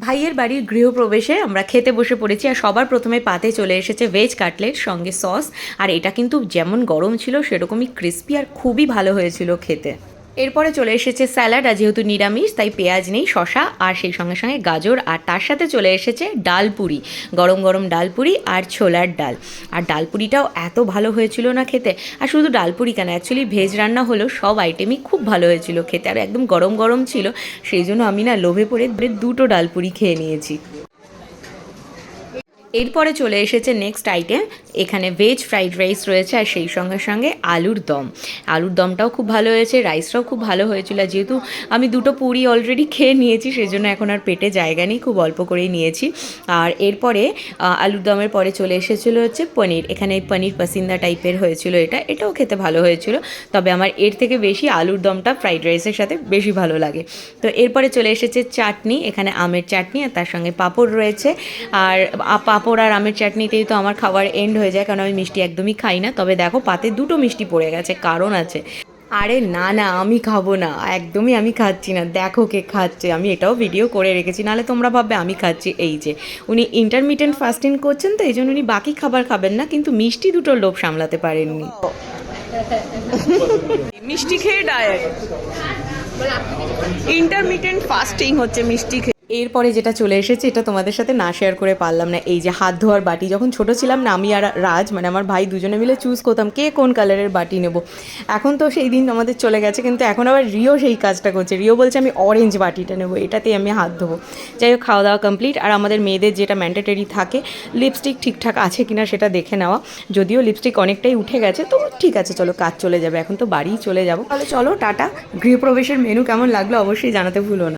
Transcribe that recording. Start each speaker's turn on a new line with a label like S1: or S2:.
S1: ভাইয়ের বাড়ির গৃহপ্রবেশে আমরা খেতে বসে পড়েছি আর সবার প্রথমে পাতে চলে এসেছে ভেজ কাটলেট সঙ্গে সস। আর এটা কিন্তু যেমন গরম ছিল সেরকমই ক্রিস্পি আর খুবই ভালো হয়েছিল খেতে। এরপরে চলে এসেছে স্যালাড, আর যেহেতু নিরামিষ তাই পেঁয়াজ নেই, শশা আর সেই সঙ্গে সঙ্গে গাজর, আর তার সাথে চলে এসেছে ডাল পুরি, গরম গরম ডাল পুরি আর ছোলার ডাল। আর ডাল পুরিটাও এত ভালো হয়েছিল না খেতে। আর শুধু ডাল পুরি কেন, অ্যাকচুয়ালি ভেজ রান্না হলো সব আইটেমই খুব ভালো হয়েছিল খেতে, আর একদম গরম গরম ছিল। সেই জন্য আমি না লোভে পড়ে দুটো ডাল পুরি খেয়ে নিয়েছি। এরপরে চলে এসেছে নেক্সট আইটেম, এখানে ভেজ ফ্রাইড রাইস রয়েছে আর সেই সঙ্গে সঙ্গে আলুর দম। আলুর দমটাও খুব ভালো হয়েছে, রাইসটাও খুব ভালো হয়েছিল। যেহেতু আমি দুটো পুরি অলরেডি খেয়ে নিয়েছি সেই জন্য এখন আর পেটে জায়গা নেই, খুব অল্প করেই নিয়েছি। আর এরপরে আলুর দমের পরে চলে এসেছিলো হচ্ছে পনির। এখানে পনির পাসিন্দা টাইপের হয়েছিল, এটাও খেতে ভালো হয়েছিল। তবে আমার এর থেকে বেশি আলুর দমটা ফ্রাইড রাইসের সাথে বেশি ভালো লাগে। তো এরপরে চলে এসেছে চাটনি, এখানে আমের চাটনি আর তার সঙ্গে পাঁপড় রয়েছে। আর পাঁপড় আর আমের চাটনিতেই তো আমার খাবার এন্ড হয়ে যায়, কারণ আমি মিষ্টি একদমই খাই না। তবে দেখো পাতে দুটো মিষ্টি পড়ে গেছে, কারণ আছে। আরে না না, আমি খাবো না, একদমই আমি খাচ্ছি না। দেখো কে খাচ্ছে, আমি এটাও ভিডিও করে রেখেছি, নাহলে তোমরা ভাববে আমি খাচ্ছি। এই যে উনি ইন্টারমিটেন্ট ফাস্টিং করছেন, তো এই জন্য উনি বাকি খাবার খাবেন না, কিন্তু মিষ্টি দুটোর লোভ সামলাতে পারেননি। মিষ্টি খেয়ে ডায়েট, ইন্টারমিটেন্ট ফাস্টিং হচ্ছে মিষ্টি খেয়ে। এরপরে যেটা চলে এসেছে এটা তোমাদের সাথে না শেয়ার করে পারলাম না, এই যে হাত ধোয়ার বাটি। যখন ছোট ছিলাম না, আমি আর রাজ মানে আমার ভাই দুজনে মিলে চুজ করতাম কে কোন কালারের বাটি নেব। এখন তো সেই দিন আমাদের চলে গেছে, কিন্তু এখন আবার রিও সেই কাজটা করছে। রিও বলছে আমি অরেঞ্জ বাটিটা নেবো, এটাতেই আমি হাত ধোবো। যাই হোক, খাওয়া দাওয়া কমপ্লিট। আর আমাদের মেয়েদের যেটা ম্যান্ডেটরি থাকে, লিপস্টিক ঠিকঠাক আছে কিনা সেটা দেখে নেওয়া। যদিও লিপস্টিক অনেকটাই উঠে গেছে, তো ঠিক আছে, চলো কাজ চলে যাবে, এখন তো বাড়িই চলে যাবো। তাহলে চলো টাটা। গৃহপ্রবেশের মেনু কেমন লাগলো অবশ্যই জানাতে ভুলো না।